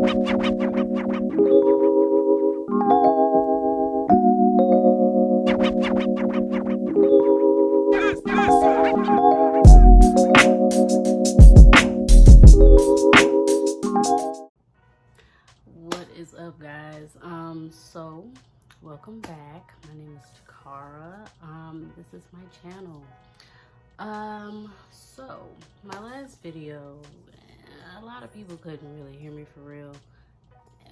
What is up, guys? So welcome back. My name is Takara. This is my channel. So my last video, a lot of people couldn't really hear me for real,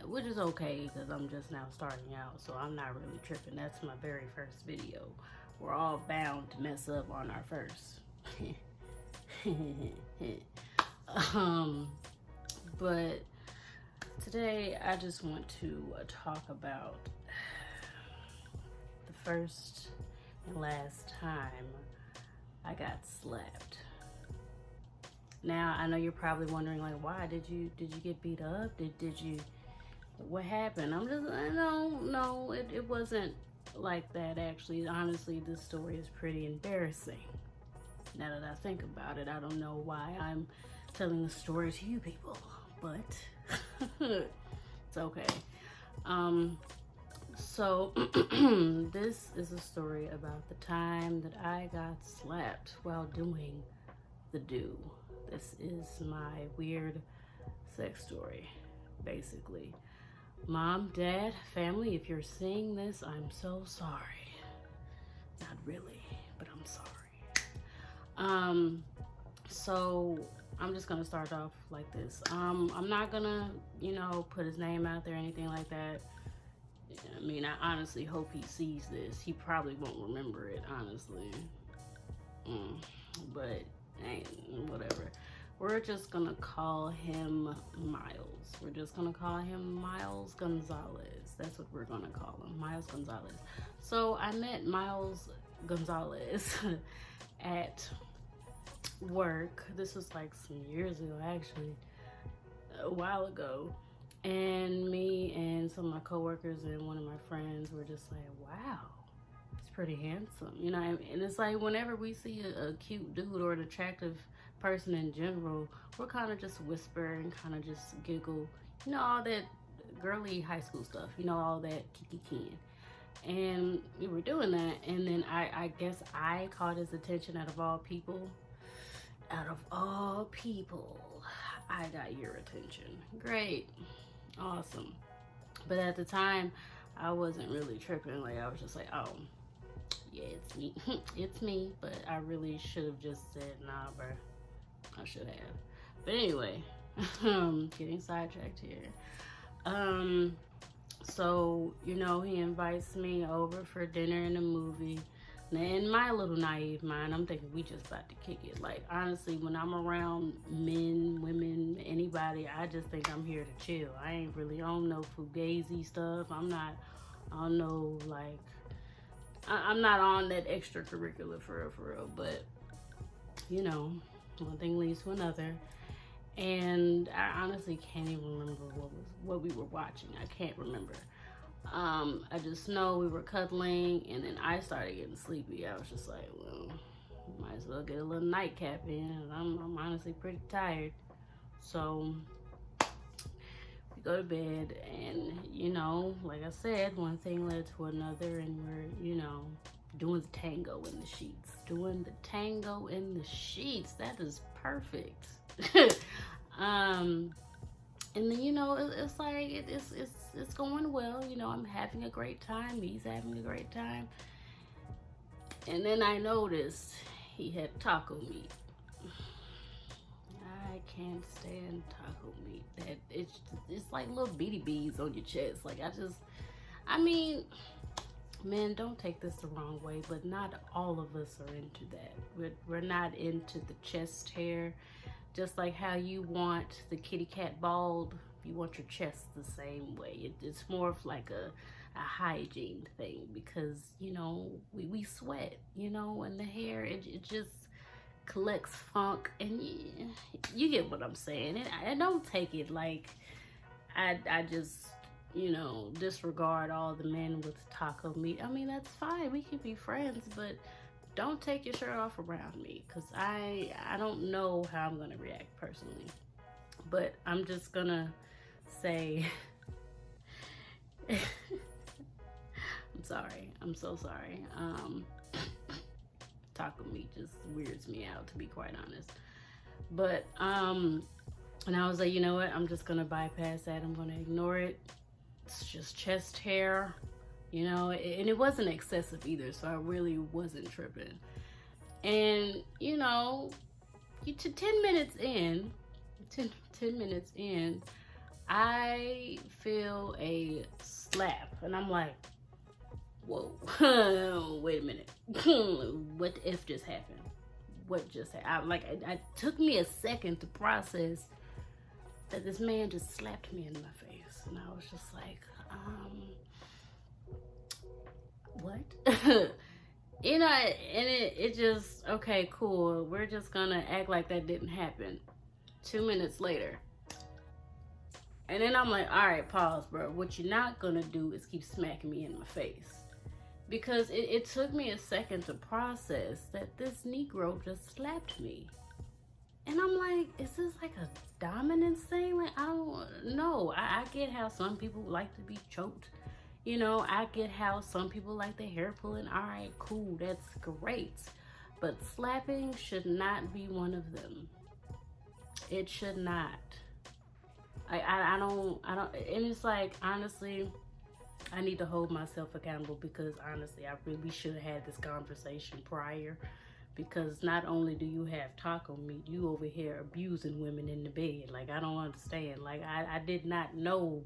which is okay because I'm just now starting out, so I'm not really tripping. That's my very first video. We're all bound to mess up on our first. But today I just want to talk about the first and last time I got slapped. Now I know you're probably wondering, like, why did you get beat up? Did you, what happened? I'm just, no, it wasn't like that actually. Honestly, this story is pretty embarrassing. Now that I think about it, I don't know why I'm telling the story to you people, but it's okay. So this is a story about the time that I got slapped while doing the do. This is my weird sex story, basically. Mom, dad, family, if you're seeing this, I'm so sorry. Not really, but I'm sorry. So I'm just gonna start off like this. I'm not gonna, put his name out there or anything like that. I mean, I honestly hope he sees this. He probably won't remember it, honestly. But whatever. We're just gonna call him Miles. We're just gonna call him Miles Gonzalez. That's what we're gonna call him, Miles Gonzalez. So I met Miles Gonzalez at work. This was like some years ago, actually, a while ago. And me and some of my coworkers and one of my friends were just like, wow, he's pretty handsome. And it's like whenever we see a cute dude or an attractive person in general, we're kind of just whisper and kind of just giggle. All that girly high school stuff, all that kiki kin. And we were doing that, and then I guess I caught his attention out of all people. Out of all people, I got your attention. Great. Awesome. But at the time, I wasn't really tripping. Like, I was just like, oh, yeah, it's me. It's me. But I really should have just said, nah, bro. I should have. But anyway, getting sidetracked here. So, he invites me over for dinner and a movie. Now, in my little naive mind, I'm thinking we just about to kick it. Like, honestly, when I'm around men, women, anybody, I just think I'm here to chill. I ain't really on no fugazi stuff. I'm not on no, like, I'm not on that extracurricular for real. But, one thing leads to another. And I honestly can't even remember what we were watching. I can't remember. I just know we were cuddling, and then I started getting sleepy. I was just like, well, might as well get a little nightcap in. I'm honestly pretty tired. So we go to bed, and like I said, one thing led to another, and we're doing the tango in the sheets. Doing the tango in the sheets. That is perfect. And then it's like it's going well. I'm having a great time. He's having a great time. And then I noticed he had taco meat. I can't stand taco meat. That it's like little beady beads on your chest. Like I mean, men, don't take this the wrong way, but not all of us are into that. We're not into the chest hair. Just like how you want the kitty cat bald, you want your chest the same way. It's more of like a hygiene thing because, we sweat, and the hair, it just collects funk, and you get what I'm saying. And I don't take it like I just, disregard all the men with taco meat. I mean, that's fine. We can be friends, but don't take your shirt off around me because I don't know how I'm going to react personally. But I'm just going to say, I'm sorry. I'm so sorry. Taco meat just weirds me out, to be quite honest. But, and I was like, you know what? I'm just going to bypass that. I'm going to ignore it. It's just chest hair, you know, and it wasn't excessive either. So I really wasn't tripping. And, you know, to 10 minutes in, 10 minutes in, I feel a slap. And I'm like, whoa, wait a minute. What the F just happened? What just happened? It took me a second to process that this man just slapped me in my face. And I was just like, what? You know, and it just, okay, cool. We're just gonna act like that didn't happen. 2 minutes later. And then I'm like, all right, pause, bro. What you're not gonna do is keep smacking me in my face. Because it took me a second to process that this Negro just slapped me. And I'm like, is this like a dominance thing? Like, I don't know. I get how some people like to be choked. You know, I get how some people like their hair pulling. All right, cool, that's great. But slapping should not be one of them. It should not. I don't, and it's like, honestly, I need to hold myself accountable because honestly, I really should have had this conversation prior. Because not only do you have taco meat, you over here abusing women in the bed. Like, I don't understand. Like, I did not know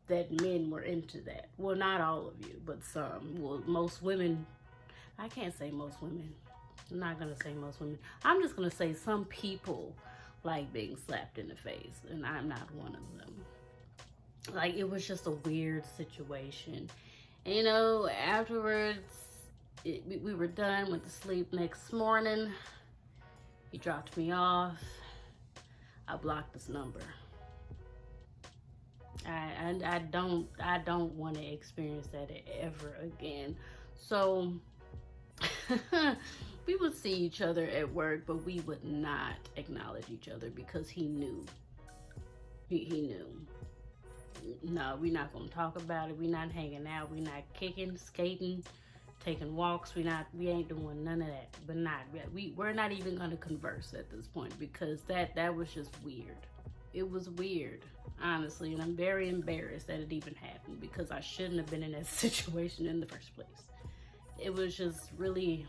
that men were into that. Well, not all of you, but some. Well, most women, I can't say most women. I'm not going to say most women. I'm just going to say some people like being slapped in the face, and I'm not one of them. Like, it was just a weird situation. And, you know, afterwards, we were done, went to sleep. Next morning, he dropped me off. I blocked his number. I don't want to experience that ever again. So we would see each other at work, but we would not acknowledge each other because he knew. He knew. No, we're not gonna talk about it. We're not hanging out. We're not kicking, skating, taking walks. We ain't doing none of that. But we're not even gonna converse at this point because that was just weird. It was weird, honestly, and I'm very embarrassed that it even happened because I shouldn't have been in that situation in the first place. It was just really,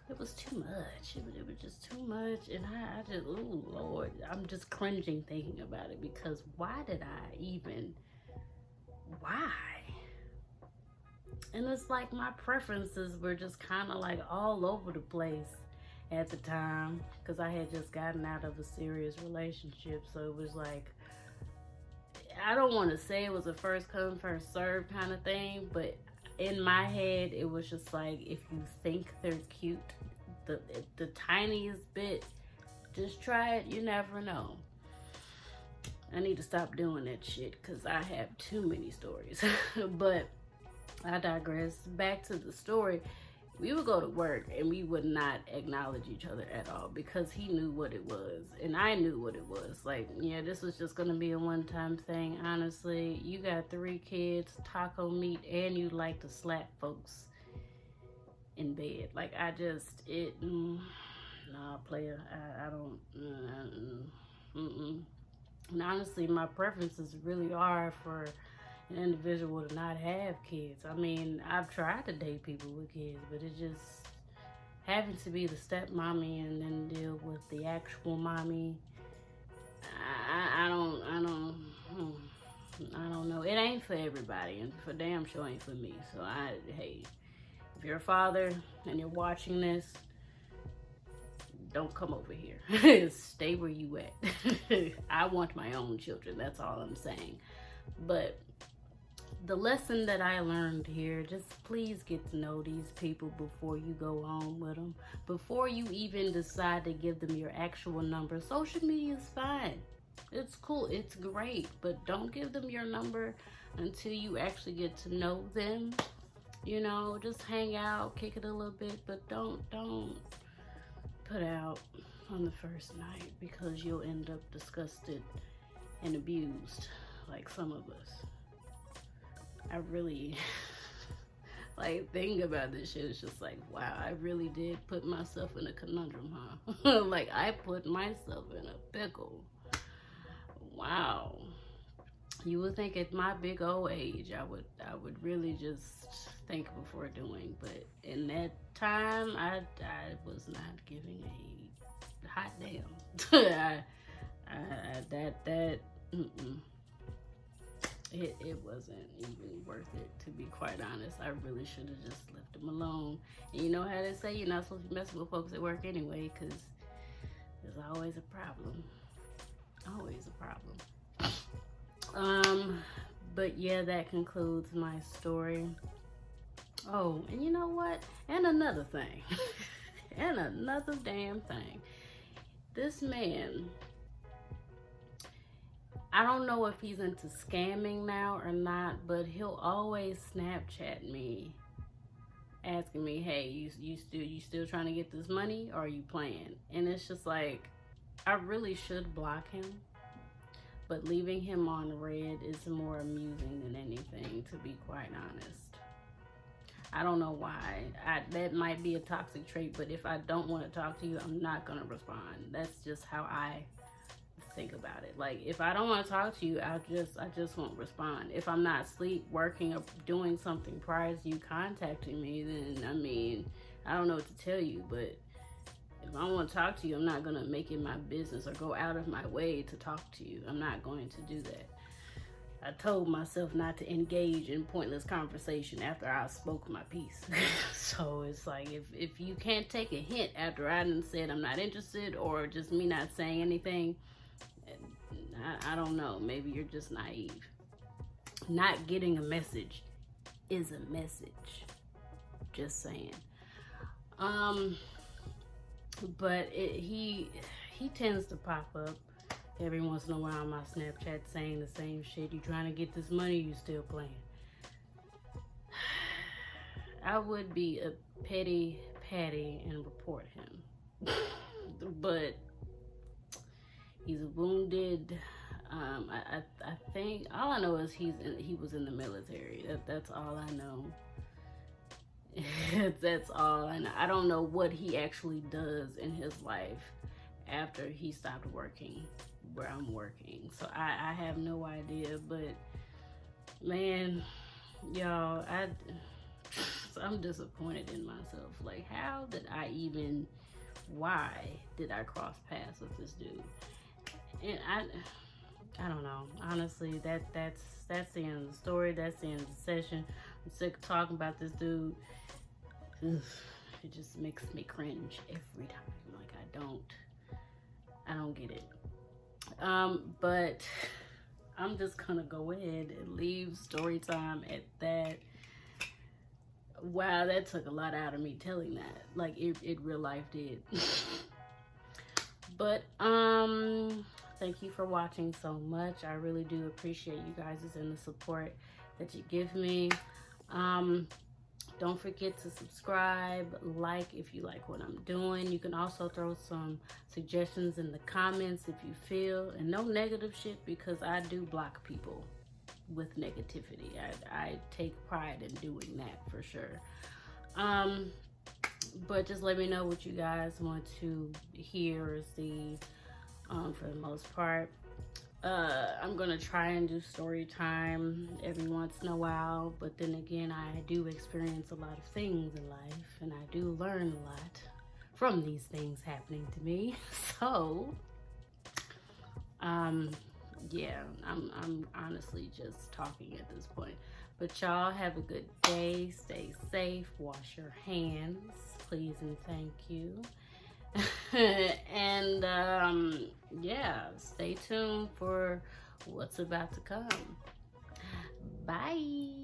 it was too much. It was just too much, and I just, oh Lord, I'm just cringing thinking about it because why? And it's like my preferences were just kind of like all over the place at the time because I had just gotten out of a serious relationship. So it was like, I don't want to say it was a first come, first serve kind of thing, but in my head, it was just like, if you think they're cute, the tiniest bit, just try it. You never know. I need to stop doing that shit because I have too many stories. But I digress. Back to the story. We would go to work and we would not acknowledge each other at all because he knew what it was and I knew what it was. Like, yeah, this was just gonna be a one-time thing. Honestly, you got 3 kids, taco meat, and you like to slap folks in bed. Like, nah, player. I don't. And honestly, my preferences really are for an individual to not have kids. I mean, I've tried to date people with kids, but it just having to be the stepmommy and then deal with the actual mommy. I don't know. It ain't for everybody, and for damn sure ain't for me. So hey, if you're a father and you're watching this, don't come over here. Stay where you at. I want my own children. That's all I'm saying. But the lesson that I learned here, just please get to know these people before you go home with them. Before you even decide to give them your actual number. Social media is fine. It's cool. It's great. But don't give them your number until you actually get to know them. You know, just hang out, kick it a little bit, but don't put out on the first night, because you'll end up disgusted and abused like some of us. I really like thinking about this shit. It's just like, wow, I really did put myself in a conundrum, huh? Like, I put myself in a pickle. Wow. You would think at my big old age I would really just think before doing, but in that time I was not giving a hot damn. It wasn't even worth it, to be quite honest. I really should have just left him alone. And you know how they say you're not supposed to be messing with folks at work anyway, because there's always a problem. Always a problem. But yeah, that concludes my story. Oh, and you know what? And another thing. And another damn thing. This man, I don't know if he's into scamming now or not, but he'll always Snapchat me asking me, hey, you still trying to get this money, or are you playing? And it's just like, I really should block him, but leaving him on red is more amusing than anything, to be quite honest. I don't know why. That might be a toxic trait, but if I don't want to talk to you, I'm not going to respond. That's just how I think about it. Like, if I don't want to talk to you, I just won't respond. If I'm not asleep, working, or doing something prior to you contacting me, then, I mean, I don't know what to tell you, but if I want to talk to you, I'm not going to make it my business or go out of my way to talk to you. I'm not going to do that. I told myself not to engage in pointless conversation after I spoke my piece. So it's like, if you can't take a hint after I done said I'm not interested, or just me not saying anything, I don't know. Maybe you're just naive. Not getting a message is a message. Just saying. But he tends to pop up every once in a while on my Snapchat saying the same shit. You trying to get this money, you still playing. I would be a petty patty and report him. But he's wounded. I think all I know is he was in the military. That's all I know. That's all I know. I don't know what he actually does in his life after he stopped working where I'm working. So I have no idea, but man, y'all, I'm disappointed in myself. Like, why did I cross paths with this dude? And I don't know. Honestly, that's the end of the story. That's the end of the session. I'm sick of talking about this dude. Ugh, it just makes me cringe every time. Like, I don't get it. But I'm just gonna go ahead and leave story time at that. Wow, that took a lot out of me telling that. Like, it real life did. But thank you for watching so much. I really do appreciate you guys and the support that you give me. Don't forget to subscribe, like if you like what I'm doing. You can also throw some suggestions in the comments if you feel, and no negative shit, because I do block people with negativity. I take pride in doing that for sure. But just let me know what you guys want to hear or see. For the most part, I'm gonna try and do story time every once in a while, but then again, I do experience a lot of things in life, and I do learn a lot from these things happening to me. So yeah, I'm honestly just talking at this point. But y'all have a good day, stay safe, wash your hands, please and thank you. And yeah, stay tuned for what's about to come. Bye.